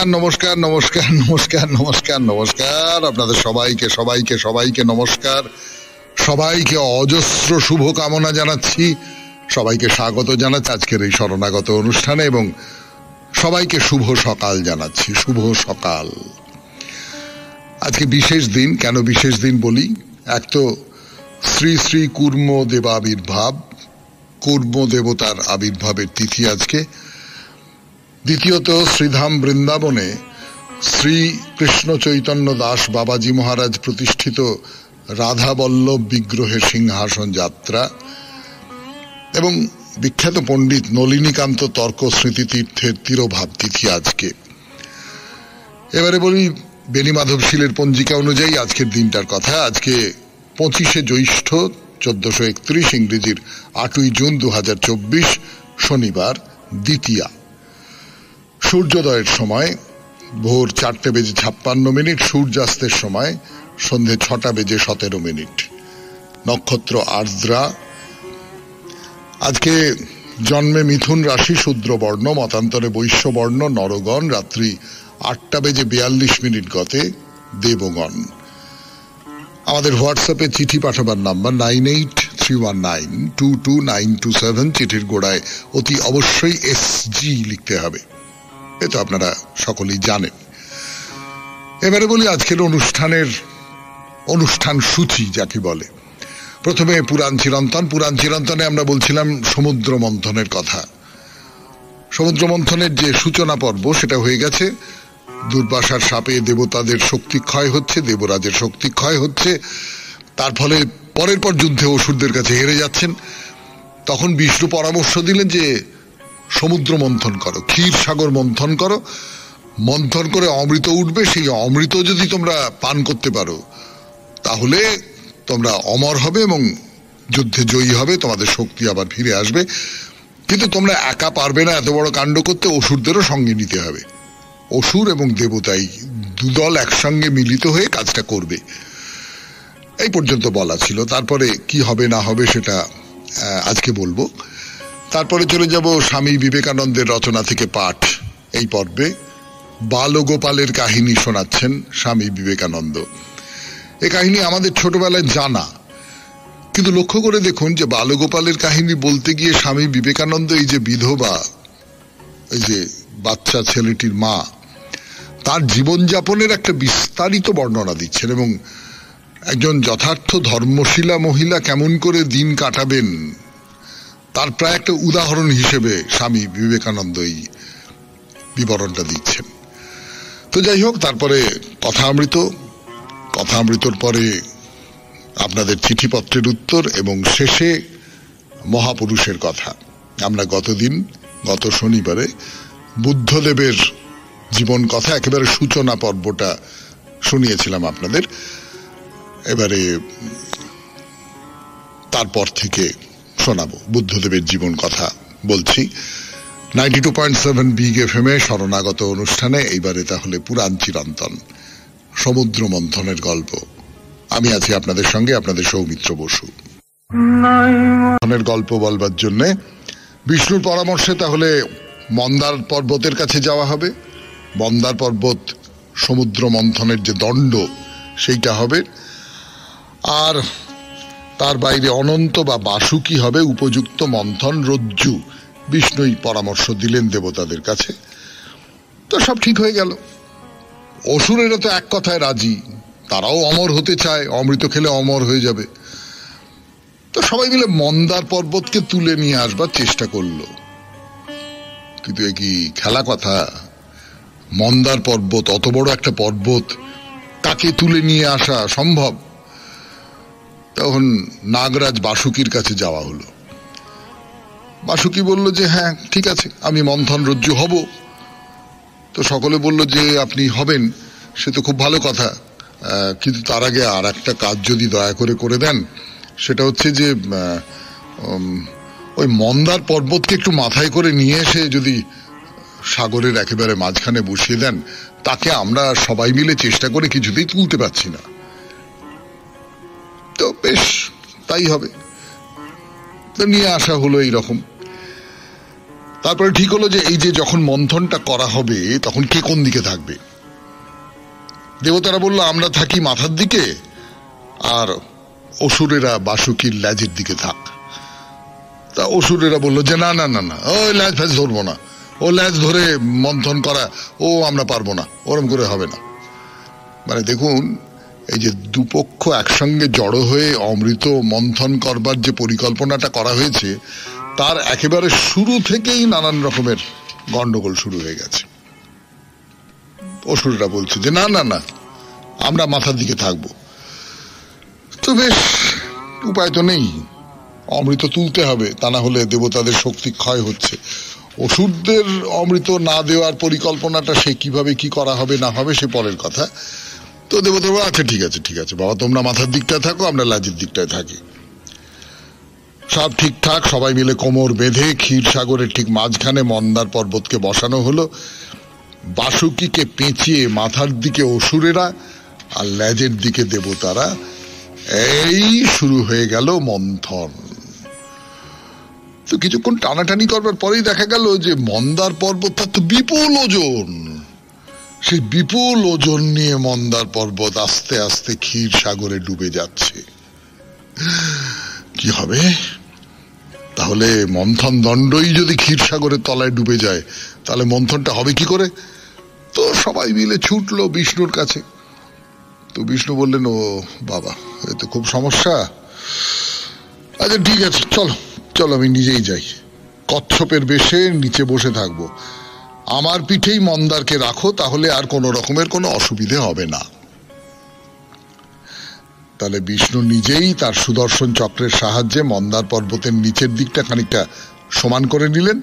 নমস্কার নমস্কার নমস্কার নমস্কার নমস্কার আপনাদের সবাইকে সবাইকে সবাইকে নমস্কার, সবাইকে অজস্র শুভ কামনা জানাচ্ছি, সবাইকে স্বাগত জানাচ্ছি আজকের এই শরণাগত অনুষ্ঠানে এবং সবাইকে শুভ সকাল জানাচ্ছি। শুভ সকাল। আজকে বিশেষ দিন। কেন বিশেষ দিন বলি? এক তো শ্রী শ্রী কুর্ম দেবাবির্ভাব, কুর্ম দেবতার আবির্ভাবের তিথি আজকে। দ্বিতীয়ত শ্রীধাম বৃন্দাবনে শ্রী কৃষ্ণ চৈতন্য দাস বাবাজি মহারাজ প্রতিষ্ঠিত রাধা বল্লভ বিগ্রহের সিংহাসন যাত্রা এবং বিখ্যাত পণ্ডিত নলিনীকান্ত তর্ক স্মৃতিতীর্থের তিরোভাব তিথি আজকে। এবারে বলি বেণীমাধবশীলের পঞ্জিকা অনুযায়ী আজকের দিনটার কথা। আজকে 25শে জ্যৈষ্ঠ 1431, ইংরেজির 8ই জুন 2024, শনিবার, দ্বিতীয়া। সূর্যোদয়ের সময় ভোর 4:56, সূর্যাস্তের সময় সন্ধে 6:17। নক্ষত্র আর্দ্রা। আজকে জন্মে মিথুন রাশি, শূদ্র বর্ণ, মতান্তরে বৈশ্য বর্ণ, নরগণ। রাত্রি 8:42 গতে দেবগণ। আমাদের হোয়াটসঅ্যাপে চিঠি পাঠাবার নাম্বার 9831922927। চিঠির গোড়ায় অতি অবশ্যই SG লিখতে হবে, এ তো আপনারা সকলেই জানেন। এবারে বলি আজকের অনুষ্ঠান সূচি যাকে বলে। প্রথমে পুরাণ চিরন্তন। পুরাণ চিরন্তনে আমরা বলছিলাম সমুদ্র মন্থনের কথা। সমুদ্র মন্থনের যে সূচনা পর্ব সেটা হয়ে গেছে। দুর্বাসার শাপে দেবতাদের শক্তি ক্ষয় হচ্ছে, দেবরাজের শক্তি ক্ষয় হচ্ছে, তার ফলে পরের পর যুদ্ধে অসুরদের কাছে হেরে যাচ্ছেন। তখন বিষ্ণু পরামর্শ দিলেন যে সমুদ্র মন্থন করো, ক্ষীর সাগর মন্থন করো, মন্থন করে অমৃত উঠবে। সেই অমৃত যদি তোমরা পান করতে পারো তাহলে তোমরা অমর হবে এবং যুদ্ধে জয়ী হবে, তোমাদের শক্তি আবার ফিরে আসবে। কিন্তু তোমরা একা পারবে না এত বড় কাণ্ড করতে, অসুরদেরও সঙ্গে নিতে হবে। অসুর এবং দেবতাই দুদল একসঙ্গে মিলিত হয়ে কাজটা করবে, এই পর্যন্ত বলা ছিল। তারপরে কি হবে না হবে সেটা আজকে বলবো। তারপরে চলে যাব স্বামী বিবেকানন্দের রচনা থেকে পাঠ। এই পর্বে বালগোপালের কাহিনী শোনাচ্ছেন স্বামী বিবেকানন্দ। এই কাহিনী আমাদের ছোটবেলায় জানা, কিন্তু লক্ষ্য করে দেখুন যে বালগোপালের কাহিনী বলতে গিয়ে স্বামী বিবেকানন্দ এই যে বিধবা, এই যে বাচ্চা ছেলেটির মা, তার জীবনযাপনের একটা বিস্তারিত বর্ণনা দিচ্ছেন এবং একজন যথার্থ ধর্মশীলা মহিলা কেমন করে দিন কাটাবেন তার প্রায় একটা উদাহরণ হিসেবে স্বামী বিবেকানন্দ এই বিবরণটা দিচ্ছেন। তো যাই হোক, তারপরে কথামৃতর পরে আপনাদের চিঠিপত্রের উত্তর এবং শেষে মহাপুরুষের কথা। আমরা গত শনিবারে বুদ্ধদেবের জীবন কথা একেবারে সূচনা পর্বটা শুনিয়েছিলাম আপনাদের। এবারে তারপর থেকে শোনাবো বুদ্ধদেবের জীবন কথা বলছি 92.7 বিগ FM শরণাগত অনুষ্ঠানে। এইবারে তাহলে পুরাণ চিরন্তন, সমুদ্র মন্থনের গল্প। আমি আছি আপনাদের সঙ্গে, আপনাদের সৌমিত্র বসু। গল্প বলবার জন্য বিষ্ণুর পরামর্শে তাহলে মন্দার পর্বতের কাছে যাওয়া হবে। মন্দার পর্বত সমুদ্র মন্থনের যে দণ্ড সেইটা হবে, আর তার বাইরে অনন্ত বা বাসুকি হবে উপযুক্ত মন্থন রজ্জু। বিষ্ণুই পরামর্শ দিলেন দেবতাদের কাছে। তো সব ঠিক হয়ে গেল। অসুরেরা তো এক কথায় রাজি, তারাও অমর হতে চায়, অমৃত খেলে অমর হয়ে যাবে। তো সবাই মিলে মন্দার পর্বতকে তুলে নিয়ে আসবার চেষ্টা করলো। কিন্তু এ কি খেলা কথা? মন্দার পর্বত, অত বড় একটা পর্বত, তাকে তুলে নিয়ে আসা সম্ভব? তখন নাগরাজ বাসুকির কাছে যাওয়া হলো। বাসুকি বলল যে হ্যাঁ ঠিক আছে, আমি মন্থন রজ্জু হব। তো সকলে বলল যে আপনি হবেন সে তো খুব ভালো কথা, কিন্তু তার আগে আর একটা কাজ যদি দয়া করে দেন, সেটা হচ্ছে যে ওই মন্দার পর্বতকে একটু মাথায় করে নিয়ে এসে যদি সাগরের একেবারে মাঝখানে বসিয়ে দেন, তাকে আমরা সবাই মিলে চেষ্টা করে কিছুতেই তুলতে পারছি না। তো বেশ, তাই হবে। তো নিয়ে আসা হলো এইরকম। তারপরে ঠিক হলো যে এই যে যখন মন্থনটা করা হবে তখন কে কোন দিকে থাকবে। দেবতারা বলল আমরা থাকি মাথার দিকে, আর অসুরেরা বাসুকির লেজের দিকে থাক। তা অসুরেরা বললো যে না না না না, ওই লেজ ফেজ ধরবো না, ও লেজ ধরে মন্থন করা ও আমরা পারবো না, ওরম করে হবে না। মানে দেখুন, এই যে দুপক্ষ একসঙ্গে জড়ো হয়ে অমৃত মন্থন করবার যে পরিকল্পনাটা করা হয়েছে, তার একেবারে শুরু থেকেই নানান রকমের গন্ডগোল শুরু হয়ে গেছে। অসুররা বলছে যে না না না, আমরা মাথার দিকে থাকবো। তো বেশ, উপায় তো নেই, অমৃত তুলতে হবে, তা না হলে দেবতাদের শক্তি ক্ষয় হচ্ছে। অসুরদের অমৃত না দেওয়ার পরিকল্পনাটা সে কিভাবে কি করা হবে না হবে সে পরের কথা। তো দেবতা বলে আচ্ছা ঠিক আছে ঠিক আছে বাবা, তোমরা মাথার দিকটায় থাকো, আমরা লাজের দিকটায় থাকি। সব ঠিকঠাক, সবাই মিলে কোমর বেঁধে ক্ষীরসাগরের ঠিক মাঝখানে মন্দার পর্বতকে বসানো হলো। বাসুকিকে পেঁচিয়ে মাথার দিকে অসুরেরা আর লেজের দিকে দেবতারা। এই শুরু হয়ে গেল মন্থন। তো কিছুক্ষণ টানাটানি করবার পরেই দেখা গেল যে মন্দার পর্বতটা তো বিপুল ওজন, সেই বিপুল ওজন নিয়ে মন্দার পর্বত আস্তে আস্তে ক্ষীরসাগরে ডুবে যাচ্ছে। কি হবে তাহলে? মন্থন দণ্ডই যদি ক্ষীরসাগরের তলায় ডুবে যায় তাহলে মন্থনটা হবে কি করে? তো সবাই মিলে ছুটলো বিষ্ণুর কাছে। তো বিষ্ণু বললেন, ও বাবা, এ তো খুব সমস্যা। আচ্ছা ঠিক আছে, চলো চলো আমি নিজেই যাই, কচ্ছপের বেশে নিচে বসে থাকবো, আমার পিঠেই মন্দারকে রাখো, তাহলে আর কোনো রকমের কোনো অসুবিধে হবে না। তাহলে বিষ্ণু নিজেই তার সুদর্শন চক্রের সাহায্যে মন্দার পর্বতের নিচের দিকটা খানিকটা সমান করে নিলেন।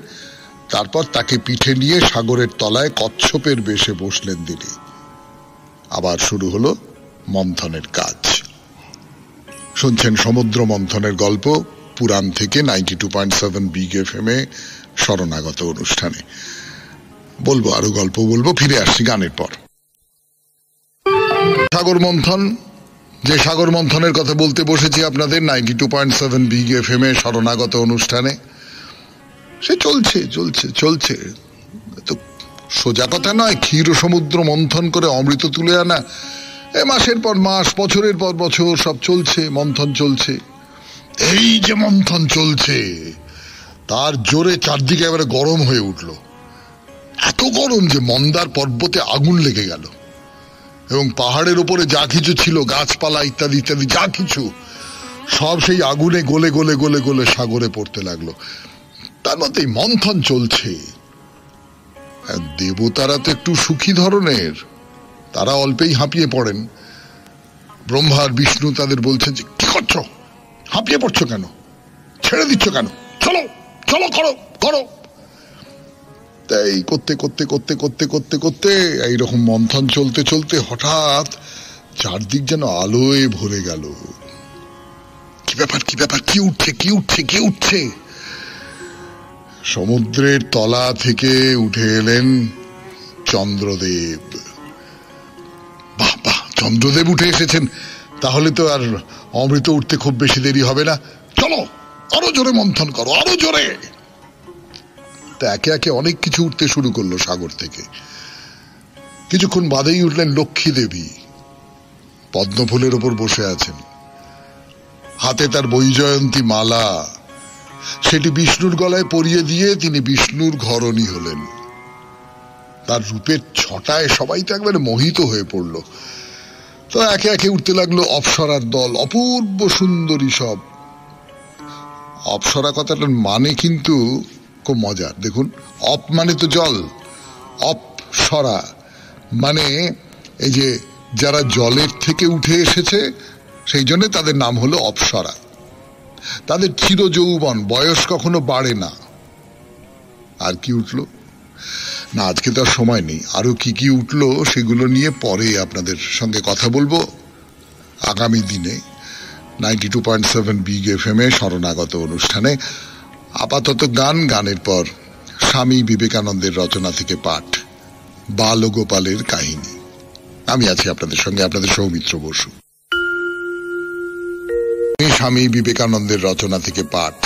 তারপর তাকে পিঠে নিয়ে সাগরের তলায় কচ্ছপের বেশে বসলেন তিনি। আবার শুরু হলো মন্থনের কাজ। শুনছেন সমুদ্র মন্থনের গল্প পুরাণ থেকে 92.7 বিগ এফএম এ শরণাগত অনুষ্ঠানে। বলবো আরো গল্প, বলবো, ফিরে আসছি গানের পর। সাগর মন্থন, যে সাগর মন্থনের কথা বলতে বসেছি আপনাদের 92.7 বিগ এফএম এ শরণাগত অনুষ্ঠানে, সে চলছে চলছে চলছে। তো সোজা কথা নয়, ক্ষীর সমুদ্র মন্থন করে অমৃত তুলে আনা, মাসের পর মাস, বছরের পর বছর সব চলছে, মন্থন চলছে। এই যে মন্থন চলছে তার জোরে চারদিকে এবারে গরম হয়ে উঠল, এত গরম যে মন্দার পর্বতে আগুন লেগে গেল, এবং পাহাড়ের উপরে যা কিছু ছিল, গাছপালা ইত্যাদি ইত্যাদি যা কিছু, সব সেই আগুনে গলে গলে গলে গলে সাগরে পড়তে লাগলো। তার মধ্যে মন্থন চলছে। দেবতারা তো একটু সুখী ধরনের, তারা অল্পেই হাঁপিয়ে পড়েন। ব্রহ্মা আর বিষ্ণু তাদের বলছেন যে কি করছো, হাঁপিয়ে পড়ছো কেন, ছেড়ে দিচ্ছ কেন, চলো চলো করো করো। তাই করতে করতে করতে করতে করতে করতে এইরকম মন্থন চলতে চলতে হঠাৎ চারদিক যেন আলোয় ভরে গেল। কি ব্যাপার কি ব্যাপার, কি উঠছে কি উঠছে কি উঠছে? সমুদ্রের তলা থেকে উঠে এলেন চন্দ্রদেব। বাহ বাহ, চন্দ্রদেব উঠে এসেছেন, তাহলে তো আর অমৃত উঠতে খুব বেশি দেরি হবে না। চলো আরো জোরে মন্থন করো, আরো জোরে। তা একে একে অনেক কিছু উঠতে শুরু করলো সাগর থেকে। কিছুক্ষণ বাদেই উঠলেন লক্ষ্মী দেবী, পদ্মফুলের ওপর বসে আছেন, হাতে তার বৈজয়ন্তী মালা, সেটি বিষ্ণুর গলায় পরিয়ে দিয়ে তিনি বিষ্ণুর ঘরণী হলেন। তার রূপের ছটায় সবাই তো একবারে মোহিত হয়ে পড়ল। তো একে একে উঠতে লাগলো অপ্সরার দল, অপূর্ব সুন্দরী সব। অপ্সরা কথাটার মানে কিন্তু খুব মজার। দেখুন, অপ মানে তো জল, অপ্সরা মানে এই যে যারা জলের থেকে উঠে এসেছে, সেই জন্য তাদের নাম হলো অপ্সরা। তাদের চিরযৌবন, বয়স কখনো বাড়ে না। আর কি উঠলো না, আজকে তো আর সময় নেই, আরো কি কি উঠলো সেগুলো নিয়ে পরে আপনাদের সঙ্গে কথা বলবো আগামী দিনে 92.7 বিগ এফএম এ শরণাগত অনুষ্ঠানে। আপাতত গান, গানের পর স্বামী বিবেকানন্দের রচনা থেকে পাঠ, বালগোপালের কাহিনী। আমি আছি আপনাদের সঙ্গে, আপনাদের সৌমিত্র বসু। স্বামী বিবেকানন্দের রচনা থেকে পাঠ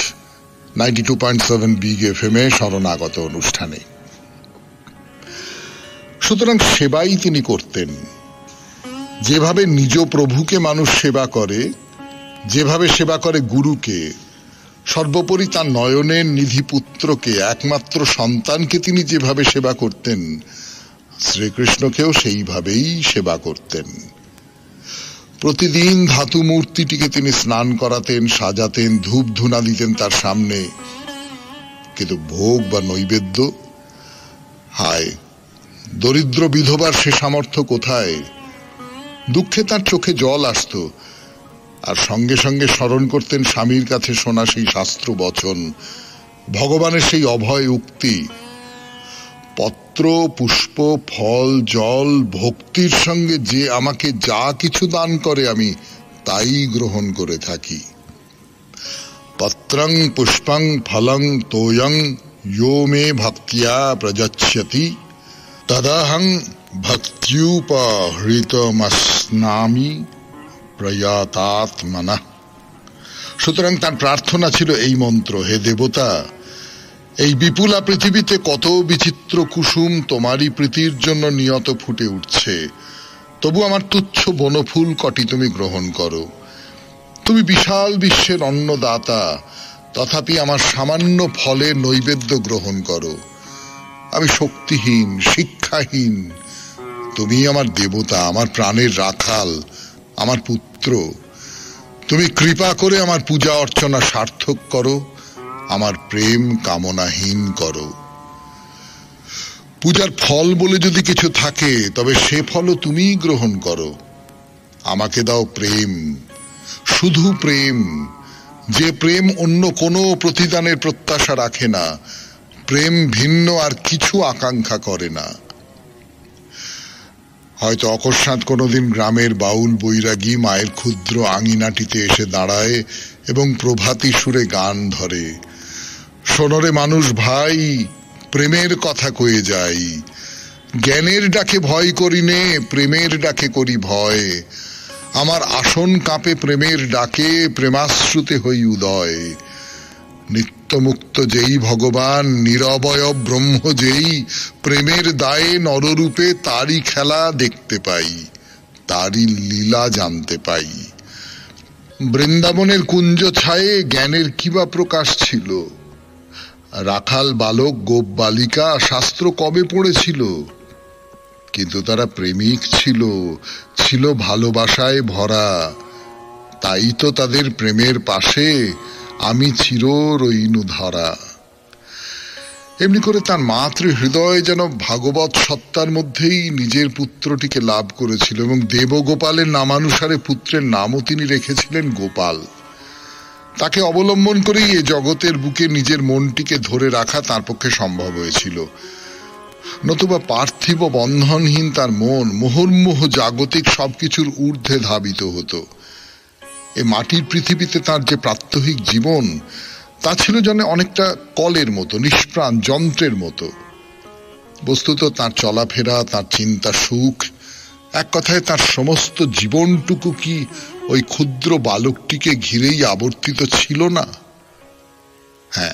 92.7 বিগ এফএম-এ শরণাগত অনুষ্ঠানে। সুতরাং সেবাই তিনি করতেন। যেভাবে নিজ প্রভুকে মানুষ সেবা করে, যেভাবে সেবা করে গুরুকে, সর্বোপরি তার নয়নের নিধি পুত্রকে, একমাত্র সন্তানকে তিনি যেভাবে সেবা করতেন, শ্রীকৃষ্ণকেও সেইভাবেই সেবা করতেন। প্রতিদিন ধাতু মূর্তিটিকে তিনি স্নান করাতেন, সাজাতেন, ধূপ ধুনা দিতেন তার সামনে, কিন্তু ভোগ বা নৈবেদ্য, হায়, দরিদ্র বিধবার সে সামর্থ্য কোথায়? দুঃখে তার চোখে জল আসত, আর সঙ্গে সঙ্গে স্মরণ করতেন স্বামীর কাছে শোনা সেই শাস্ত্র বচন, ভগবানের সেই অভয় উক্তি, পত্র পুষ্প ফল জল ভক্তির সঙ্গে যে আমাকে যা কিছু দান করে আমি তাই গ্রহণ করে থাকি। পত্রং পুষ্পং ফলং তোয়ং यो मे भक्त्या प्रयच्छति तदहं भक्त्युपहृतमस्नामि प्रयातात्मनः। সুতরাং তার প্রার্থনা ছিল এই মন্ত্র, হে দেবতা, এই বিপুলা পৃথিবীতে কত বিচিত্র কুসুম তোমারই প্রীতির জন্য নিয়ত ফুটে উঠছে, তবু আমার তুচ্ছ বনফুল কটি তুমি গ্রহণ করো। তুমি বিশাল বিশ্বের অন্নদাতা, তথাপি আমার সামান্য ফলে নৈবেদ্য গ্রহণ করো। আমি শক্তিহীন, শিক্ষাহীন, তুমি আমার দেবতা, আমার প্রাণের রাখাল, আমার পুত্র। তুমি কৃপা করে আমার পূজা অর্চনা সার্থক করো, আমার প্রেম কামনাহীন করো। পূজার ফল বলে যদি কিছু থাকে তবে সে ফলও তুমিই গ্রহণ করো। আমাকে দাও প্রেম, শুধু প্রেম, যে প্রেম অন্য কোনো প্রতিদানের প্রত্যাশা রাখে না, প্রেম ভিন্ন আর কিছু আকাঙ্ক্ষা করে না। হয়তো অকস্মাৎ কোনোদিন গ্রামের বাউল বৈরাগী মায়ের ক্ষুদ্র আঙিনাটিতে এসে দাঁড়ায় এবং প্রভাতী সুরে গান ধরে, শোনরে মানুষ ভাই, প্রেমের কথা কয়ে যাই, জ্ঞানের ডাকে ভয় করি নে, প্রেমের ডাকে করি ভয়। আমার আসন কাঁপে প্রেমের ডাকে, প্রেমাশ্রুতে হই উদয়। নিত্যমুক্ত যেই ভগবান, নিরবয়ব ব্রহ্ম যেই, প্রেমের দায়ে নররূপে তারই খেলা দেখতে পাই, তারই লীলা জানতে পাই। বৃন্দাবনের কুঞ্জ ছায়ে জ্ঞানের কিবা প্রকাশ ছিল? রাখাল বালক গোপ বালিকা শাস্ত্র কবে পড়েছিল? কিন্তু তারা প্রেমিক ছিল, ছিল ভালোবাসায় ভরা। তাই তো তাদের প্রেমের পাশে আমি চির রইনু ধরা। এমনি করে তার মাতৃ হৃদয় যেন ভাগবত সত্তার মধ্যেই নিজের পুত্রটিকে লাভ করেছিল, এবং দেবগোপালের নামানুসারে পুত্রের নামও তিনি রেখেছিলেন গোপাল। তাকে অবলম্বন করেই এ জগতের বুকে নিজের মনটিকে ধরে রাখা তার পক্ষে সম্ভব হয়েছিল। নতুবা পার্থিব বন্ধনহীন তার মন মুহুর্মুহু জাগতিক সবকিছুর ঊর্ধ্বে ধাবিত হতো। এ মাটির পৃথিবীতে তার যে প্রাত্যহিক জীবন, তা ছিল যেন অনেকটা কলের মতো, নিষ্প্রাণ যন্ত্রের মতো। বস্তুত তার চলাফেরা, তার চিন্তা সুখ, এক কথায় তার সমস্ত জীবনটুকু কি ওই ক্ষুদ্র বালকটিকে ঘিরেই আবর্তিত ছিল না? হ্যাঁ,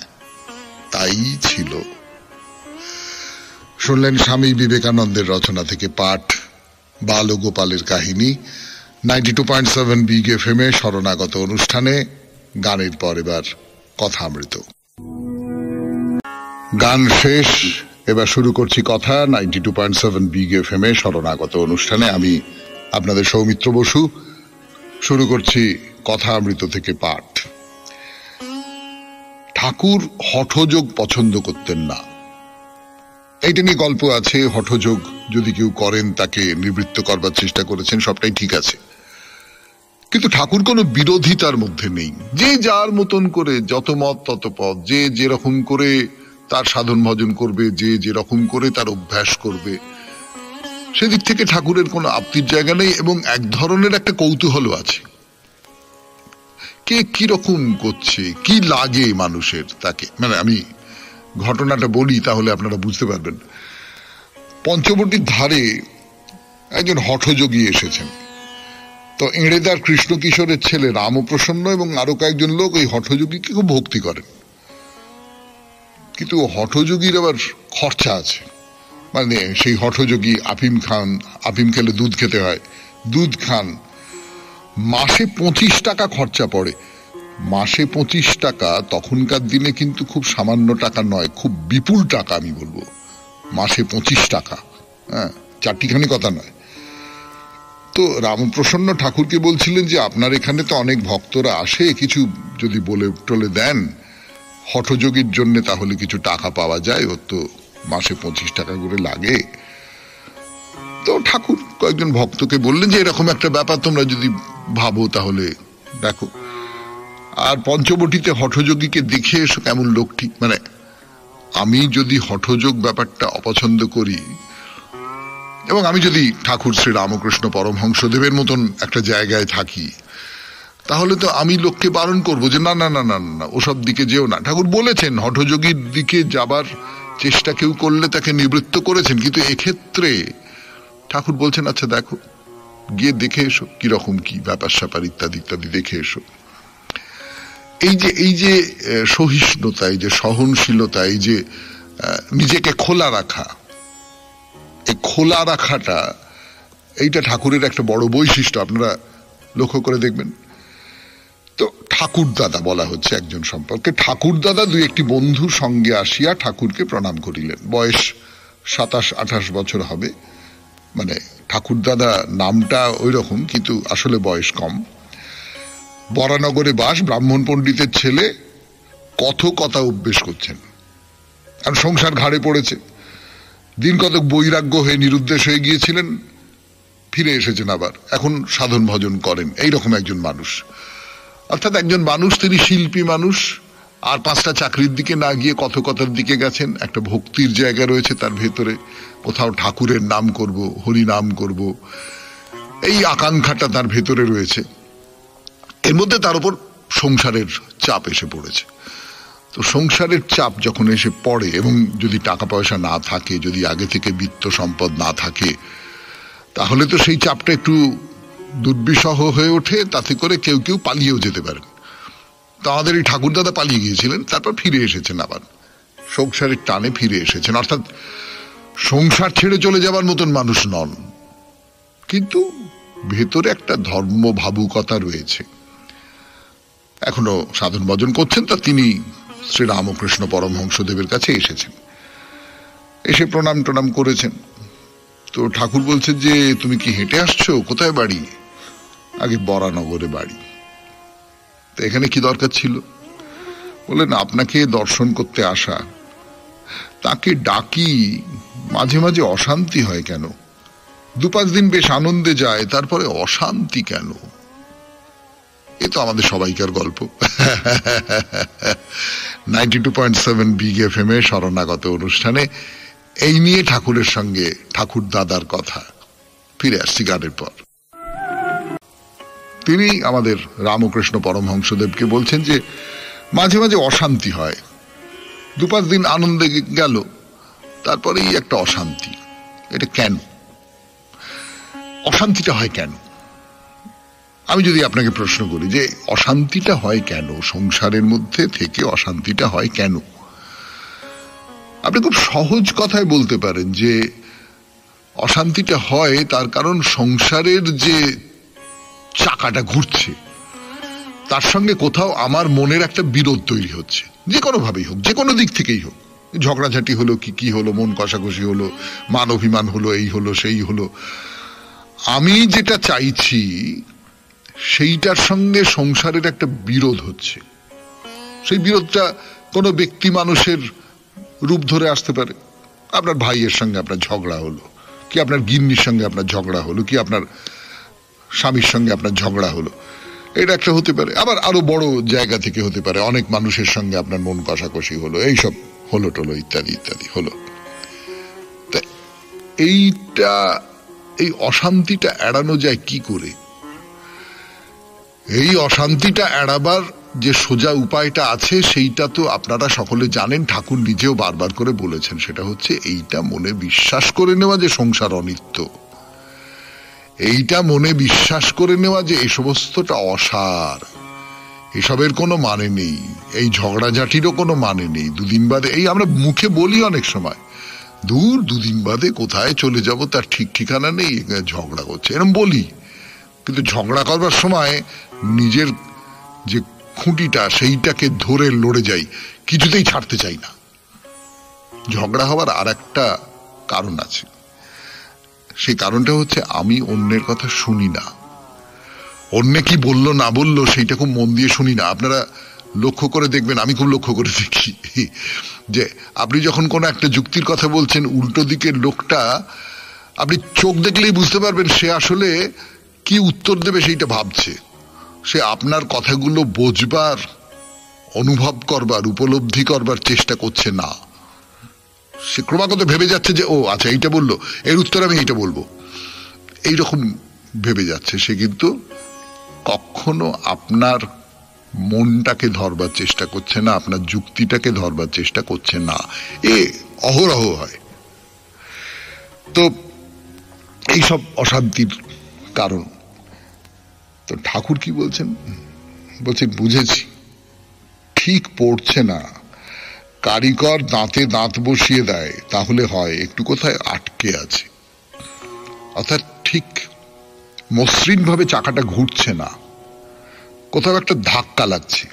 তাই ছিল। শুনলেন স্বামী বিবেকানন্দের রচনা থেকে পাঠ বাল ও গোপালের কাহিনী। 92.7 বিগ এফএম-এ শরণাগত অনুষ্ঠানে গানের পর এবার কথামৃত। গান শেষ, এবার শুরু করছি কথা। 92.7 বিগ এফএম-এ শরণাগত অনুষ্ঠানে আমি আপনাদের সৌমিত্র বসু শুরু করছি কথামৃত থেকে পাঠ। ঠাকুর হঠযোগ পছন্দ করতেন না, এইটা নিয়ে গল্প আছে। হঠযোগ যদি কেউ করেন তাকে নিবৃত্ত করবার চেষ্টা করেছেন, সবটাই ঠিক আছে, কিন্তু ঠাকুর কোনো বিরোধিতার মধ্যে নেই। যে যার মতন করে, যত মত তত পথ, যে যেরকম করে তার সাধন ভজন করবে, যে যেরকম করে তার অভ্যাস করবে, সেদিক থেকে ঠাকুরের কোনো আপত্তির জায়গা নেই। এবং এক ধরনের একটা কৌতূহল আছে, কে কিরকম করছে, কি লাগে মানুষের তাকে। মানে আমি ঘটনাটা বলি, তাহলে আপনারা বুঝতে পারবেন। পঞ্চবটির ধারে একজন হঠযোগী এসেছেন। তো এঁড়েদার কৃষ্ণ কিশোরের ছেলে রামপ্রসন্ন এবং আরো কয়েকজন লোক ওই হঠযোগীকে খুব ভক্তি করেন। কিন্তু হঠযোগীর আবার খরচা আছে, মানে সেই হঠযোগী আফিম খান, আফিম খেলে দুধ খেতে হয়, দুধ খান, মাসে 25 টাকা খরচা পড়ে। মাসে 25 টাকা তখনকার দিনে কিন্তু খুব সামান্য টাকা নয়, খুব বিপুল টাকা আমি বলবো। মাসে 25 টাকা, হ্যাঁ, চারটিখানি কথা নয়। তো রামপ্রসন্ন ঠাকুরকে বলছিলেন যে আপনার এখানে তো অনেক ভক্তরা আসে, কিছু যদি বলে টলে দেন হঠযোগীর জন্য, তাহলে কিছু টাকা পাওয়া যায়, ওর তো মাসে 25 টাকা করে লাগে। তো ঠাকুর কয়েকজন ভক্তকে বললেন যে এরকম একটা ব্যাপার, তোমরা যদি ভাবো তাহলে দেখো। আর পঞ্চবটিতে হঠযোগীকে দেখে এসো কেমন লোক, ঠিক মানে আমি যদি হঠযোগ ব্যাপারটা অপছন্দ করি, এবং আমি যদি ঠাকুর শ্রী রামকৃষ্ণ পরমহংসদেবের মতন একটা জায়গায় থাকি, তাহলে তো আমি লোককে বারণ করবো যে না না না না না ওসব দিকে যেও না। ঠাকুর বলেছেন হঠযোগীর দিকে যাবার চেষ্টা কেউ করলে তাকে নিবৃত্ত করেছেন, কিন্তু এক্ষেত্রে ঠাকুর বলছেন আচ্ছা দেখো, গিয়ে দেখে এসো কিরকম কি ব্যাপার স্যাপার ইত্যাদি ইত্যাদি দেখে এসো। এই যে সহিষ্ণুতা, এই যে সহনশীলতা, এই যে নিজেকে খোলা রাখা, এই খোলা রাখাটা এইটা ঠাকুরের একটা বড় বৈশিষ্ট্য, আপনারা লক্ষ্য করে দেখবেন। তো ঠাকুর দাদা বলা হচ্ছে একজন সম্পর্কে, ঠাকুর দাদা দুই একটি বন্ধুর সঙ্গে আসিয়া ঠাকুরকে প্রণাম করিলেন। বয়স 27-28 বছর হবে, মানে ঠাকুর দাদা নামটা ওই রকম, কিন্তু আসলে বয়স কম। বরানগরে বাস, ব্রাহ্মণ পণ্ডিতের ছেলে, কথা অভ্যেস করছেন, আর সংসার ঘাড়ে পড়েছে। দিন কতক বৈরাগ্য হয়ে নিরুদ্দেশ হয়ে গিয়েছিলেন, ফিরে এসেছেন আবার, এখন সাধন ভজন করেন, এইরকম একজন মানুষ। অর্থাৎ একজন মানুষ, তিনি শিল্পী মানুষ, আর 5টা চাকরির দিকে না গিয়ে কথার দিকে গেছেন। একটা ভক্তির জায়গা রয়েছে তার ভেতরে, কোথাও ঠাকুরের নাম করব, হরি নাম করব, এই আকাঙ্ক্ষাটা তার ভেতরে রয়েছে। এর মধ্যে তার উপর সংসারের চাপ এসে পড়েছে। তো সংসারের চাপ যখন এসে পড়ে, এবং যদি টাকা পয়সা না থাকে, যদি আগে থেকে বিত্ত সম্পদ না থাকে, তাহলে তো সেই চাপটা একটু দুর্বিষহ হয়ে ওঠে, তাতে করে কেউ কেউ পালিয়েও যেতে পারেন। তো আমাদের এই ঠাকুরদাদা পালিয়ে গিয়েছিলেন, তারপর ফিরে এসেছেন, আবার সংসারের টানে ফিরে এসেছেন। অর্থাৎ সংসার ছেড়ে চলে যাবার মতন মানুষ নন, কিন্তু ভেতরে একটা ধর্ম ভাবুকতা রয়েছে। এখনো সাধন ভজন করছেন। তা তিনি শ্রী রামকৃষ্ণ পরমহংসদেবের কাছে এসেছেন, এসে প্রণাম টনাম করেছেন। তো ঠাকুর বলছেন যে তুমি কি হেঁটে আসছো, কোথায় বাড়ি? আগে বরানগরে বাড়ি। তো এখানে কি দরকার ছিল? বললেন আপনাকে দর্শন করতে আসা, তাকে ডাকি, মাঝে মাঝে অশান্তি হয় কেন? 2-5 দিন বেশ আনন্দে যায়, তারপরে অশান্তি কেন? এ তো আমাদের সবাইকার গল্প। 92.7 বিগ এফএম এ শরণাগত অনুষ্ঠানে এই নিয়ে ঠাকুরের সঙ্গে ঠাকুর দাদার কথা। ফিরে আসছি গানের পর। তিনি আমাদের রামকৃষ্ণ পরমহংসদেবকে বলছেন যে মাঝে মাঝে অশান্তি হয়, 2-5 দিন আনন্দে গেল, তারপরেই একটা অশান্তি। এটা কেন? অশান্তিটা হয় কেন? আমি যদি আপনাকে প্রশ্ন করি যে অশান্তিটা হয় কেন, সংসারের মধ্যে থেকে অশান্তিটা হয় কেন, আপনি খুব সহজ কথায় বলতে পারেন যে অশান্তিটা হয় তার কারণ সংসারের যে চাকাটা ঘুরছে, তার সঙ্গে কোথাও আমার মনের একটা বিরোধ তৈরি হচ্ছে, যে কোনো ভাবেই হোক, যে কোনো দিক থেকেই হোক। ঝগড়াঝাটি হলো, কি হলো, মন কষাকষি হলো, মান অভিমান হলো, এই হলো সেই হলো, আমি যেটা চাইছি সেইটার সঙ্গে সংসারের একটা বিরোধ হচ্ছে। সেই বিরোধটা কোনো ব্যক্তি মানুষের রূপ ধরে আসতে পারে। আপনার ভাইয়ের সঙ্গে আপনার ঝগড়া হলো, কি আপনার গিন্নির সঙ্গে আপনার ঝগড়া হলো, কি আপনার স্বামীর সঙ্গে আপনার ঝগড়া হলো, এটা একটা হতে পারে। আবার আরো বড় জায়গা থেকে হতে পারে, অনেক মানুষের সঙ্গে আপনার মন কষাকষি হলো, এইসব হলো টলো ইত্যাদি ইত্যাদি হলো। তা এই অশান্তিটা এড়ানো যায় কি করে? এই অশান্তিটা এড়াবার যে সোজা উপায়টা আছে সেইটা তো আপনারা সকলে জানেন, ঠাকুর নিজেও বারবার করে বলেছেন। সেটা হচ্ছে এইটা মনে বিশ্বাস করে নেওয়া যে সংসার অনিত্য, এইটা মনে বিশ্বাস করে নেওয়া যে এই সমস্তটা অসার, এসবের কোনো মানে নেই, এই ঝগড়াঝাটিরও কোনো মানে নেই। দুদিন বাদে, এই আমরা মুখে বলি অনেক সময়, দুদিন বাদে কোথায় চলে যাব তার ঠিক ঠিকানা নেই, ঝগড়া করছে, এরকম বলি। কিন্তু ঝগড়া করবার সময় নিজের যে খুঁটিটা সেইটাকে ধরে লড়ে যাই, কিছুতেই ছাড়তে চাই না। ঝগড়া হওয়ার আর একটা কারণ আছে, সেই কারণটা হচ্ছে আমি অন্যের কথা শুনি না। অন্য কি বললো না বললো সেইটা খুব মন দিয়ে শুনি না। আপনারা লক্ষ্য করে দেখবেন, আমি খুব লক্ষ্য করে দেখি যে আপনি যখন কোনো একটা যুক্তির কথা বলছেন, উল্টো দিকের লোকটা আপনি চোখ দেখলেই বুঝতে পারবেন সে আসলে কি উত্তর দেবে সেইটা ভাবছে। সে আপনার কথাগুলো বোঝবার, অনুভব করবার, উপলব্ধি করবার চেষ্টা করছে না। সে ক্রমাগত ভেবে যাচ্ছে যে ও আচ্ছা এইটা বললো, এর উত্তর আমি এইটা বলবো, এইরকম ভেবে যাচ্ছে। সে কিন্তু কখনো আপনার মনটাকে ধরবার চেষ্টা করছে না, আপনার যুক্তিটাকে ধরবার চেষ্টা করছে না। এ অহরহ হয়। তো এইসব অশান্তির কারণ। তো ঠাকুর কি বলছেন? বলছেন বুঝেছি, ঠিক পড়ছে না। কারিগর দাঁতে দাঁত বসিয়ে দেয় তাহলে হয়, একটু কোথায় আটকে আছে। অর্থাৎ ঠিক মসৃণ ভাবে চাকাটা ঘুরছে না, কোথাও একটা ধাক্কা লাগছে।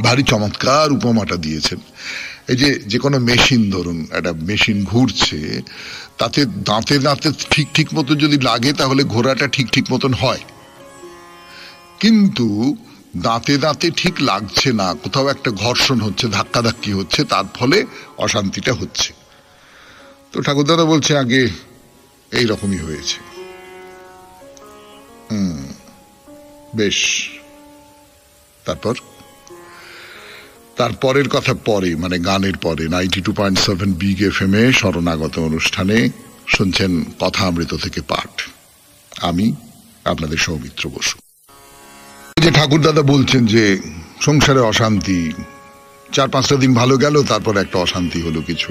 ভারী চমৎকার উপমাটা দিয়েছেন। এই যে কোনো মেশিন, ধরুন একটা মেশিন ঘুরছে, তাতে দাঁতে দাঁতে ঠিক ঠিক মতো যদি লাগে তাহলে ঘোড়াটা ঠিক ঠিক মতন হয়। কিন্তু দাঁতে দাঁতে ঠিক লাগছে না, কোথাও একটা ঘর্ষণ হচ্ছে, ধাক্কাধাক্কি হচ্ছে, তার ফলে অশান্তিটা হচ্ছে। তো ঠাকুরদাদা বলছে আগে এইরকমই হয়েছে। বেশ, তারপরের কথা পরে, মানে গানের পরে 92.7 বিগ FM এ শরণাগত অনুষ্ঠানে শুনছেন কথা অমৃত থেকে পাঠ। আমি আপনাদের সৌমিত্র বসু। যে ঠাকুর দাদা বলছেন যে সংসারে অশান্তি, 4-5টা দিন ভালো গেল, তারপর একটা অশান্তি হলো কিছু।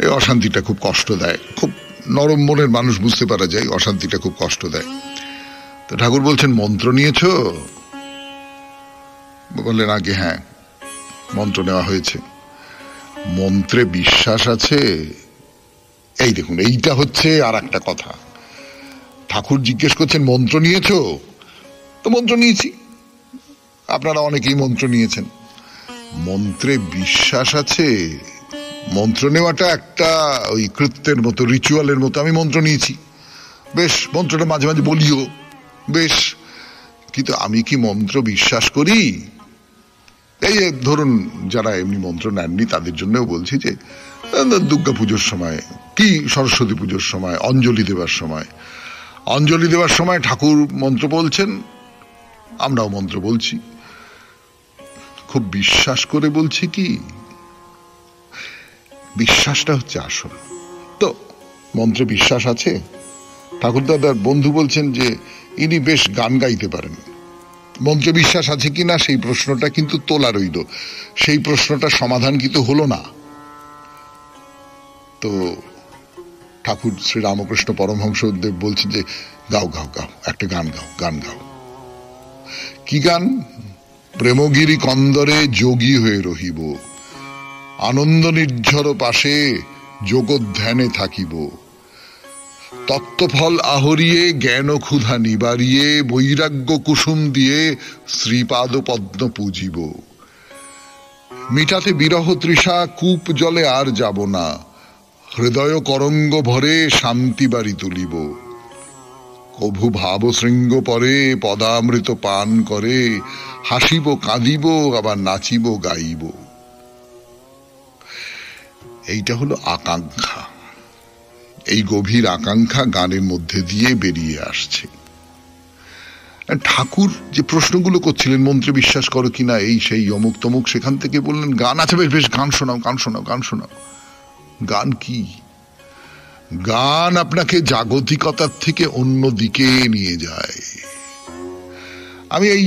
এই অশান্তিটা খুব কষ্ট দেয়, খুব নরম মনের মানুষ বুঝতে পারা যায় অশান্তিটা খুব কষ্ট দেয়। তো ঠাকুর বলছেন মন্ত্র নিয়েছ? বললেন আগে হ্যাঁ, মন্ত্র নেওয়া হয়েছে। মন্ত্রে বিশ্বাস আছে? এই দেখুন, এইটা হচ্ছে আর একটা কথা। ঠাকুর জিজ্ঞেস করছেন মন্ত্র নিয়েছ? তো মন্ত্র নিয়েছি, আপনারা অনেকেই মন্ত্র নিয়েছেন। মন্ত্রে বিশ্বাস আছে? মন্ত্র নেওয়াটা একটা ওই কৃত্যের মতো, রিচুয়ালের মতো। আমি মন্ত্র নিয়েছি, বেশ, মন্ত্রটা মাঝে মাঝে বলিও, বেশ, কিন্তু আমি কি মন্ত্র বিশ্বাস করি? এই ধরুন যারা এমনি মন্ত্র নেননি তাদের জন্যও বলছি যে দুর্গা পুজোর সময় কি সরস্বতী পুজোর সময় অঞ্জলি দেওয়ার সময় ঠাকুর মন্ত্র বলছেন, আমরাও মন্ত্র বলছি। খুব বিশ্বাস করে বলছি কি? বিশ্বাসটা হচ্ছে আসল। তো মন্ত্রে বিশ্বাস আছে। ঠাকুরদাদার বন্ধু বলছেন যে ইনি বেশ গান গাইতে পারেন, মন্ত্রে বিশ্বাস আছে কিনা সেই প্রশ্নটা কিন্তু তোলা রইল, সেই প্রশ্নটা সমাধান কিন্তু হলো না। তো ঠাকুর শ্রী রামকৃষ্ণ পরমহংসদেব বলছেন যে গাও গাও গাও, একটা গান গাও। কি গান? প্রেমগিরি কন্দরে যোগী হয়ে রহিব, আনন্দ নির্ঝর পাশে যোগধ্যানে থাকিব, তত্ত্বফল আহরিয়ে জ্ঞান ক্ষুধা নিবারিয়ে, বৈরাগ্য কুসুম দিয়ে শ্রীপাদ পদ্ম পূজিব, মিটাতে বিরহ তৃষা কূপ জলে আর যাব না, হৃদয় করঙ্গ ভরে শান্তি বাড়ি তুলিব, কভু ভাব শৃঙ্গ পরে পদামৃত পান করে, হাসিব কাঁদিব আবার নাচিব গাইব। এইটা হলো আকাঙ্ক্ষা। এই গভীর আকাঙ্ক্ষা গানের মধ্যে দিয়ে বেরিয়ে আসছে। ঠাকুর যে প্রশ্নগুলো করছিলেন, মন্ত্রে বিশ্বাস করো কিনা, এই সেই অমুক তমুক, সেখান থেকে বললেন গান আছে, বেশ বেশ, গান শোনাও। গান কি? গান আপনাকে জাগতিকতার থেকে অন্য দিকে নিয়ে যায়। আমি এই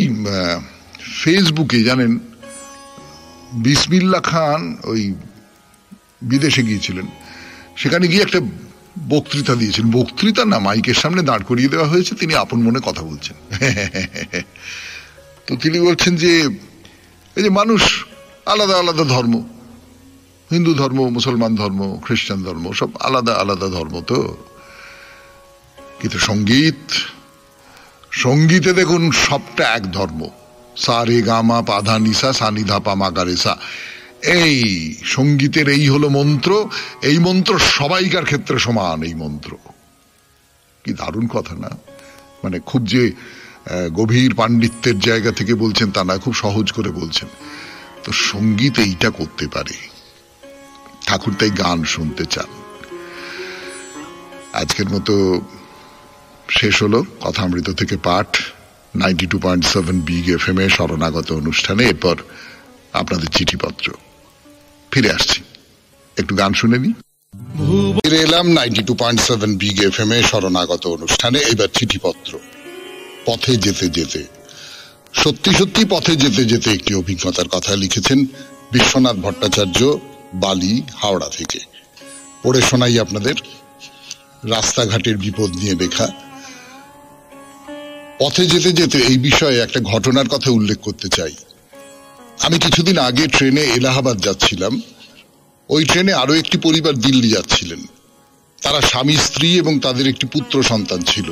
ফেসবুকে জানেন বিসমিল্লাহ খান ওই বিদেশে গিয়েছিলেন, সেখানে গিয়ে একটা বক্তৃতা দিয়েছেন। বক্তৃতা না, মাইকের সামনে দাঁড় করিয়ে দেওয়া হয়েছে, তিনি আপন মনে কথা বলছেন। তো তিনি বলছেন যে এই যে মানুষ আলাদা আলাদা ধর্ম, হিন্দু ধর্ম, মুসলমান ধর্ম, খ্রিস্টান ধর্ম, সব আলাদা আলাদা ধর্ম, তো কিন্তু সঙ্গীতে দেখুন সবটা এক ধর্ম। সা রে গা মা পা ধা নি সা, সা নি ধা পা মা গা রে সা, এই সঙ্গীতের এই হলো মন্ত্র। এই মন্ত্র সবাইকার ক্ষেত্রে সমান। এই মন্ত্র কি দারুণ কথা না? মানে খুব যে গভীর পাণ্ডিত্যের জায়গা থেকে বলছেন তা না, খুব সহজ করে বলছেন। তো সঙ্গীত এইটা করতে পারে। ঠাকুর তাই গান শুনতে চান। আজকের মতো শেষ হলো কথামৃত থেকে পাঠ 92.7 বিগ এফএম এ শরণাগত অনুষ্ঠানে। এরপর আপনাদের চিঠিপত্র। ফিরে আসছি, একটু গান শুনে নি। ফিরে এলাম 92.7 বিগ এফএম এ শরণাগত অনুষ্ঠানে। এবার চিঠিপত্র। পথে যেতে যেতে, সত্যি সত্যি পথে যেতে যেতে একটি অভিজ্ঞতার কথা লিখেছেন বিশ্বনাথ ভট্টাচার্য, বালি, হাওড়া থেকে। পড়ে শোনাই আপনাদের। রাস্তাঘাটের বিপদ নিয়ে লেখা। পথে যেতে যেতে এই বিষয়ে একটা ঘটনার কথা উল্লেখ করতে চাই। আমি কিছুদিন আগে ট্রেনে এলাহাবাদ যাচ্ছিলাম। ওই ট্রেনে আরো একটি পরিবার দিল্লি যাচ্ছিলেন। তারা স্বামী স্ত্রী এবং তাদের একটি পুত্র সন্তান ছিল।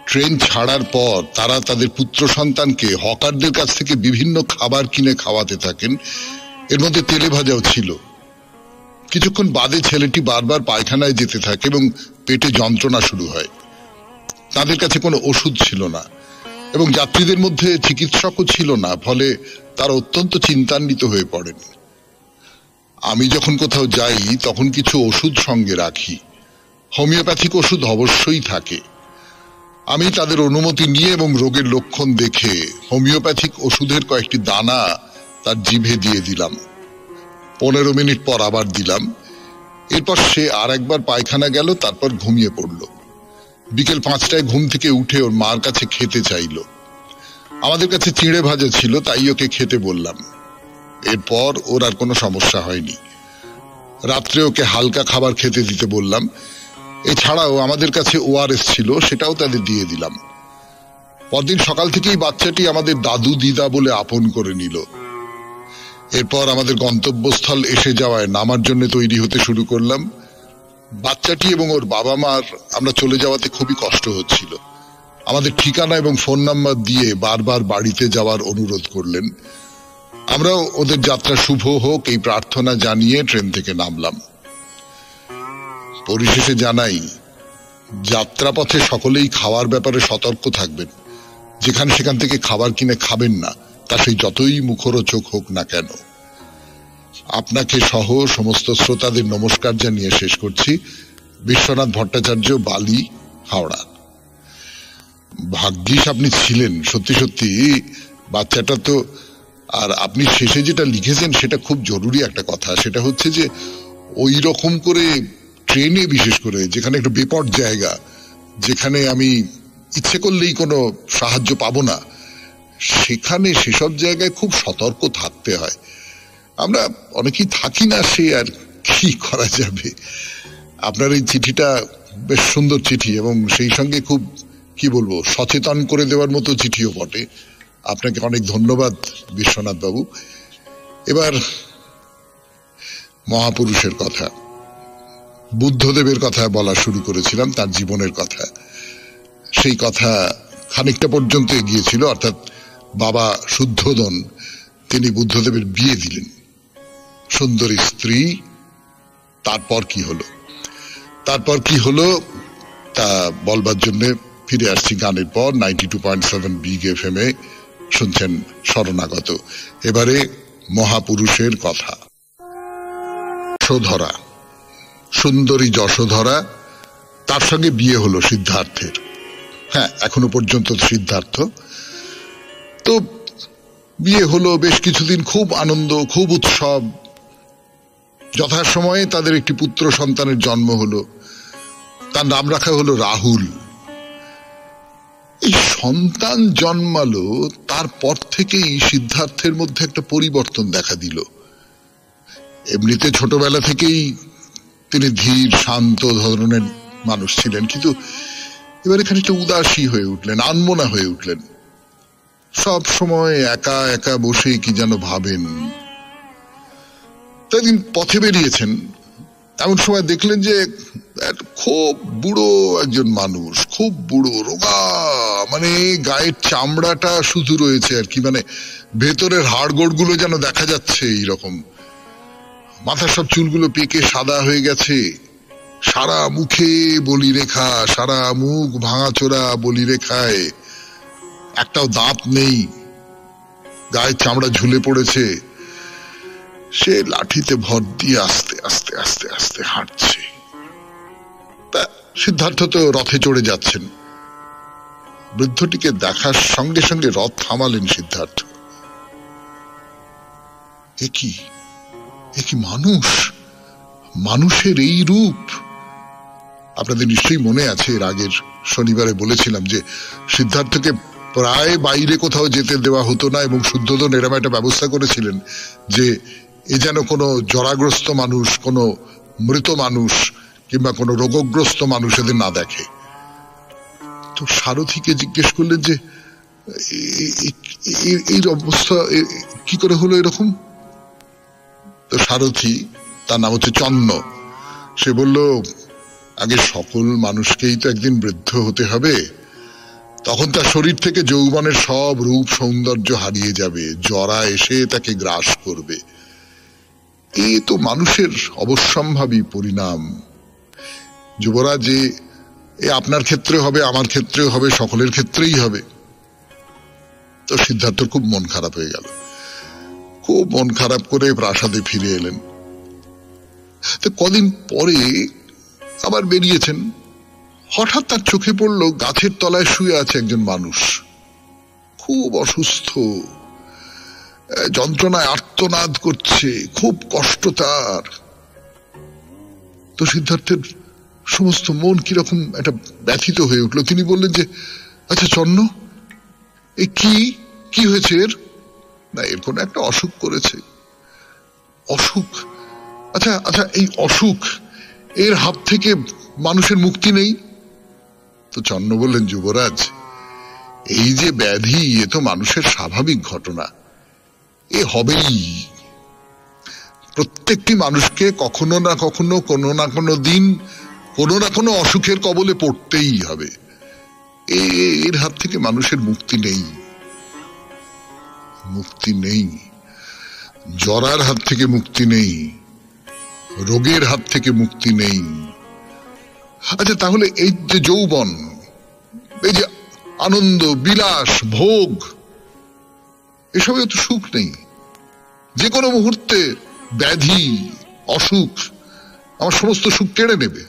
ট্রেন ছাড়ার পর তারা তাদের পুত্র সন্তানকে হকারদের কাছ থেকে বিভিন্ন খাবার কিনে খাওয়াতে থাকেন। এর মধ্যে তেলে ভাজাও ছিল। কিছুক্ষণ বাদে ছেলেটি বারবার পায়খানায় যেতে থাকে এবং পেটে যন্ত্রণা শুরু হয়। তাদের কাছে কোনো ওষুধ ছিল না এবং যাত্রীদের মধ্যে চিকিৎসকও ছিল না, ফলে তারা অত্যন্ত চিন্তান্বিত হয়ে পড়েন। আমি যখন কোথাও যাই তখন কিছু ওষুধ সঙ্গে রাখি। হোমিওপ্যাথিক ওষুধ অবশ্যই থাকে। আমি তাদের অনুমতি নিয়ে এবং রোগের লক্ষণ দেখে হোমিওপ্যাথিক ওষুধের কয়েকটি দানা তার জিভে দিয়ে দিলাম। 15 মিনিট পর আবার দিলাম। এরপর সে আর একবার পায়খানা গেল, তারপর ঘুমিয়ে পড়ল। বিকেল 5টায় ঘুম থেকে উঠে ওর মার কাছে খেতে চাইল। আমাদের কাছে চিঁড়ে ভাজা ছিল, তাই ওকে খেতে বললাম। এরপর ওর আর কোনো সমস্যা হয়নি। রাত্রে ওকে হালকা খাবার খেতে দিতে বললাম। এছাড়াও আমাদের কাছে ওআরএস ছিল, সেটাও তাদের দিয়ে দিলাম। পরদিন সকাল থেকেই বাচ্চাটি আমাদের দাদু দিদা বলে আপন করে নিল। এরপর আমাদের গন্তব্যস্থল এসে যাওয়ায় নামার জন্য তৈরি হতে শুরু করলাম। বাচ্চাটি এবং ওর বাবা মার আমরা চলে যাওয়াতে খুবই কষ্ট হচ্ছিল। আমাদের ঠিকানা এবং ফোন নাম্বার দিয়ে বারবার বাড়িতে যাওয়ার অনুরোধ করলেন। আমরাও ওদের যাত্রা শুভ হোক এই প্রার্থনা জানিয়ে ট্রেন থেকে নামলাম। পরিশেষে জানাই, যাত্রাপথে সকলেই খাওয়ার ব্যাপারে সতর্ক থাকবেন। যেখানে সেখান থেকে খাবার কিনে খাবেন না, তা সেই যতই মুখরোচক হোক না কেন। আপনাকে সহ সমস্ত শ্রোতাদের নমস্কার জানিয়ে শেষ করছি। বিশ্বনাথ ভট্টাচার্য, বালি, হাওড়া। ভাগ্যিস আপনি ছিলেন। সত্যি সত্যি বাচ্চাটা তো, আর আপনি শেষে যেটা লিখেছেন সেটা খুব জরুরি একটা কথা। সেটা হচ্ছে যে ওই রকম করে ট্রেনে, বিশেষ করে যেখানে একটা বেপট জায়গা, যেখানে আমি ইচ্ছে করলেই কোনো সাহায্য পাবো না, সেখানে সেসব জায়গায় খুব সতর্ক থাকতে হয়। আমরা অনেকেই থাকি না, সে আর কি করা যাবে। আপনার এই চিঠিটা বেশ সুন্দর চিঠি এবং সেই সঙ্গে খুব কি বলবো, সচেতন করে দেওয়ার মতো চিঠিও বটে। আপনাকে অনেক ধন্যবাদ বিশ্বনাথ বাবু। এবার মহাপুরুষের কথা, বুদ্ধদেবের কথা বলা শুরু করেছিলাম, তার জীবনের কথা। সেই কথা খানিকটা পর্যন্ত এগিয়েছিল, অর্থাৎ বাবা শুদ্ধোদন তিনি বুদ্ধদেবের বিয়ে দিলেন, সুন্দরী স্ত্রী। তারপর কি হলো তা বলবার জন্য ফিরে আসছি গানের পর। 92.7 বিগ এফএম এ শুনছেন শরণাগত। এবারে মহাপুরুষের কথা। যশোধরা, সুন্দরী যশোধরা, তার সঙ্গে বিয়ে হলো সিদ্ধার্থের। হ্যাঁ, এখনো পর্যন্ত সিদ্ধার্থ। তো বিয়ে হলো, বেশ কিছুদিন খুব আনন্দ, খুব উৎসব। যথাসময়ে তাদের একটি পুত্র সন্তানের জন্ম হলো। তার নাম রাখা হলো রাহুল। এই সন্তান জন্মালো, তারপর থেকেই সিদ্ধার্থের মধ্যে একটা পরিবর্তন দেখা দিল। এমনিতে ছোটবেলা থেকেই তিনি ধীর শান্ত ধরনের মানুষ ছিলেন, কিন্তু এবার এখানে একটা উদাসী হয়ে উঠলেন, আনমনা হয়ে উঠলেন। সব সময় একা একা বসে কি যেন ভাবেন। একদিন পথে বেরিয়েছেন, এমন সময় দেখলেন যে খুব বুড়ো একজন মানুষ, খুব বুড়ো, রোগা, মানে গায়ের চামড়াটা শুধু রয়েছে আর কি, মানে ভেতরের হাড়গোড় গুলো যেন দেখা যাচ্ছে এইরকম। মাথার সব চুলগুলো পেকে সাদা হয়ে গেছে, সারা মুখে বলি রেখা, সারা মুখ ভাঙাচোরা বলি রেখায়, একটাও দাঁত নেই, গায়ের চামড়া ঝুলে পড়েছে। সে লাঠিতে ভর দিয়ে আস্তে আস্তে আস্তে আস্তে হাঁটছে। সিদ্ধার্থ তো রথে চড়ে যাচ্ছেন। বৃদ্ধটিকে দেখার সঙ্গে সঙ্গে রথ থামালেন সিদ্ধার্থ। এ কি মানুষ, মানুষের এই রূপ! আপনাদের নিশ্চয়ই মনে আছে, এর আগের শনিবারে বলেছিলাম যে সিদ্ধার্থকে প্রায় বাইরে কোথাও যেতে দেওয়া হতো না, এবং শুদ্ধোধন এরম একটা ব্যবস্থা করেছিলেন যে এ যেন কোনো জরাগ্রস্ত মানুষ, কোনো মৃত মানুষ কিংবা কোনো রোগগ্রস্ত মানুষ এদের না দেখে। তো সারথীকে জিজ্ঞেস করলেন যে এই অবস্থা কি করে হলো এরকম? তো সারথী, তার নাম হচ্ছে চন্ন, সে বলল, আগে সকল মানুষকেই তো একদিন বৃদ্ধ হতে হবে, তখন তার শরীর থেকে যৌবনের সব রূপ সৌন্দর্য হারিয়ে যাবে, জরা এসে তাকে গ্রাস করবে। এ তো মানুষের অবশ্যম্ভাবী পরিণাম। যুবরাজ, এ আপনার ক্ষেত্রে হবে, আমার ক্ষেত্রেও হবে, সকলের ক্ষেত্রেই হবে। তো সিদ্ধার্থর খুব মন খারাপ হয়ে গেল, খুব মন খারাপ করে প্রাসাদে ফিরে এলেন। তো কদিন পরে আবার বেরিয়েছেন, হঠাৎ তার চোখে পড়ল গাছের তলায় শুয়ে আছে একজন মানুষ, খুব অসুস্থ, যন্ত্রণায় আর্তনাদ করছে, খুব কষ্ট তার। তো সিদ্ধার্থের সমস্ত মন কিরকম একটা ব্যথিত হয়ে উঠল। তিনি বললেন যে, আচ্ছা চন্ন, এ কি হয়েছে এর? না, এর কোন একটা অসুখ করেছে। অসুখ? আচ্ছা আচ্ছা, এই অসুখ, এর হাত থেকে মানুষের মুক্তি নেই? তো চন্ন বললেন, যুবরাজ, এই যে ব্যাধি, এ তো মানুষের স্বাভাবিক ঘটনা, এ হবেই। প্রত্যেকটি মানুষকে কখনো না কখনো, কোনো না কোনো দিন, কোনো না কোনো অসুখের কবলে পড়তেই হবে। এর হাত থেকে মানুষের মুক্তি নেই, মুক্তি নেই। জরার হাত থেকে মুক্তি নেই, রোগের হাত থেকে মুক্তি নেই। আচ্ছা, তাহলে এই যে যৌবন, এই যে আনন্দ, বিলাস, ভোগ, এসবে তো সুখ নেই। যে কোনো মুহূর্তে ব্যাধি, অসুখ আমার সমস্ত সুখ কেড়ে নেবে।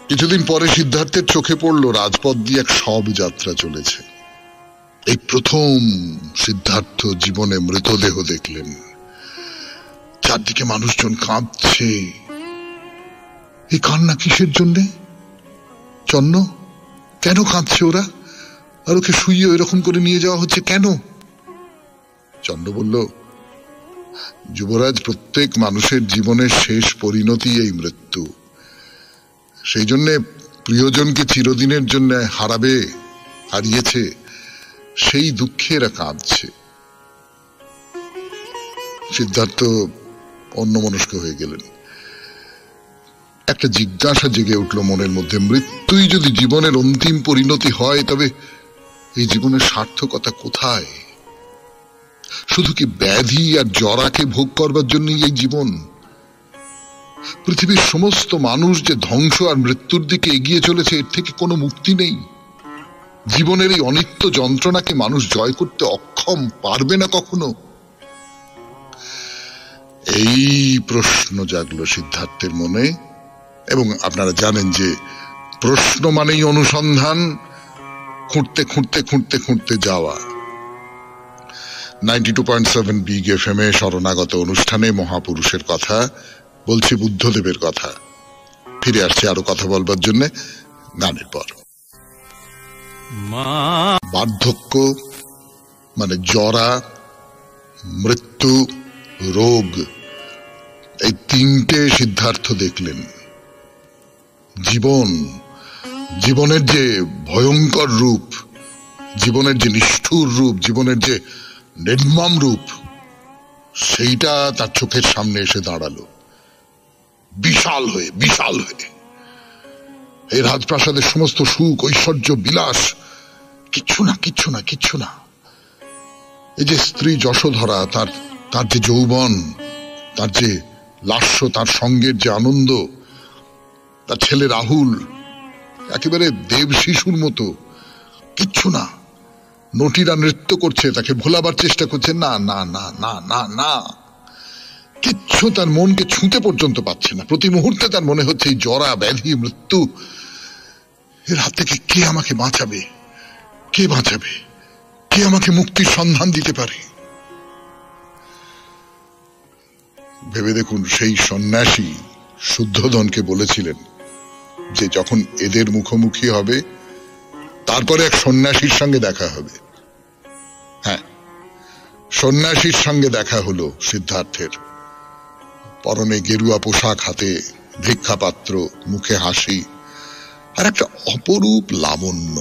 কিছুদিন পরে সিদ্ধার্থের চোখে পড়ল রাজপথ দিয়ে এক শব যাত্রা চলেছে। এই প্রথম সিদ্ধার্থ জীবনে মৃতদেহ দেখলেন। চারদিকে মানুষজন কাঁদছে। এই কান্না কিসের জন্যে? চন্ন, কেন কাঁদছে ওরা? আর ওকে শুইয়ে এরকম করে নিয়ে যাওয়া হচ্ছে কেন? চন্ন বলল, যুবরাজ, প্রত্যেক মানুষের জীবনের শেষ পরিণতি এই মৃত্যু। সেই জন্যে প্রিয়জনকে চিরদিনের জন্য হারিয়েছে, সেই দুঃখে এরা কাঁদছে। সিদ্ধার্থ অন্যমনস্ক হয়ে গেলেন। একটা জিজ্ঞাসা জেগে উঠল মনের মধ্যে, মৃত্যুই যদি জীবনের অন্তিম পরিণতি হয়, তবে এই জীবনের সার্থকতা কোথায়? শুধু কি ব্যাধি আর জরাকে ভোগ করবার জন্যই এই জীবন? পৃথিবীর সমস্ত মানুষ যে ধ্বংস আর মৃত্যুর দিকে এগিয়ে চলেছে, এর থেকে কোনো মুক্তি নেই। জীবনের এই অনিত্য যন্ত্রণাকে মানুষ জয় করতে অক্ষম, পারবে না কখনো। এই প্রশ্ন জাগলো সিদ্ধার্থের মনে। এবং আপনারা জানেন যে প্রশ্ন মানেই অনুসন্ধান, খুঁড়তে খুঁড়তে খুঁড়তে খুঁড়তে যাওয়া। 92.7 বিগ FM এ শরণাগত অনুষ্ঠানে মহাপুরুষের কথা বলছি, বুদ্ধদেবের কথা। ফিরে আসছে আরো কথা বলবার জন্য গানের পর। বার্ধক্য মানে জরা, মৃত্যু, রোগ, এই তিনটে সিদ্ধার্থ দেখলেন। জীবনের যে ভয়ঙ্কর রূপ, জীবনের যে নিষ্ঠুর রূপ, জীবনের যে নির্মম রূপ, সেইটা তার চোখের সামনে এসে দাঁড়ালো বিশাল হয়ে। এই রাজপ্রাসাদের সমস্ত সুখ, ঐশ্বর্য, বিলাস কিচ্ছু না। এই যে স্ত্রী যশোধরা, তার যে যৌবন, তার যে লাস্য, তার সঙ্গের যে আনন্দ, তার ছেলে রাহুল একেবারে দেব শিশুর মতো, কিচ্ছু না। নটিরা নৃত্য করছে, তাকে ভোলাবার চেষ্টা করছে, না, কিচ্ছু তার মনকে ছুঁতে পর্যন্ত পাচ্ছে না। প্রতি মুহূর্তে তার মনে হচ্ছে এই জরা, ব্যাধি, মৃত্যু, এর হাত থেকে কে আমাকে বাঁচাবে, কে আমাকে মুক্তির সন্ধান দিতে পারে। ভেবে দেখুন, সেই সন্ন্যাসী শুদ্ধোধনকে বলেছিলেন যে যখন এদের মুখোমুখি হবে তারপরে এক সন্ন্যাসীর সঙ্গে দেখা হবে। হ্যাঁ, সন্ন্যাসীর সঙ্গে দেখা হলো সিদ্ধার্থের। পরনে গেরুয়া পোশাক, হাতে ভিক্ষাপাত্র, মুখে হাসি, আর একটা অপরূপ লাবণ্য।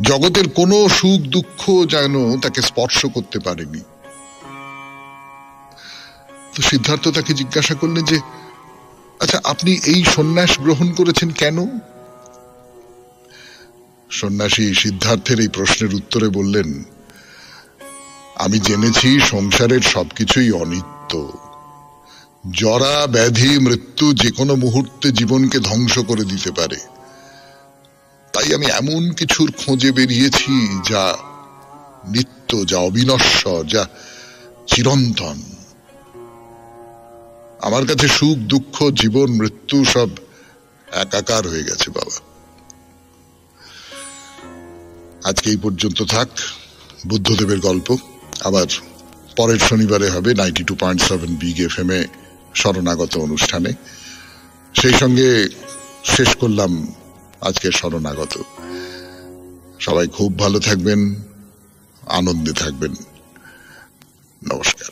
জগতের কোনো সুখ দুঃখ যেন তাকে স্পর্শ করতে পারেনি। তো সিদ্ধার্থ তাকে জিজ্ঞাসা করলেন যে, আচ্ছা, আপনি এই সন্ন্যাস গ্রহণ করেছেন কেন? সন্ন্যাসী সিদ্ধার্থের এই প্রশ্নের উত্তরে বললেন, আমি জেনেছি সংসারের সবকিছুই অনিত্য। জরা, ব্যাধি, মৃত্যু যে কোনো মুহূর্তে জীবনকে ধ্বংস করে দিতে পারে। তাই আমি এমন কিছুর খোঁজে বেরিয়েছি যা নিত্য, যা অবিনশ্বর, যা চিরন্তন। আমার কাছে সুখ, দুঃখ, জীবন, মৃত্যু সব একাকার হয়ে গেছে বাবা। আজকে এই পর্যন্ত থাক বুদ্ধদেবের গল্প। আবার পরের শনিবারে হবে 92.7 বিগ FM এ শরণাগত অনুষ্ঠানে। সেই সঙ্গে শেষ করলাম আজকের শরণাগত। সবাই খুব ভালো থাকবেন, আনন্দে থাকবেন। নমস্কার।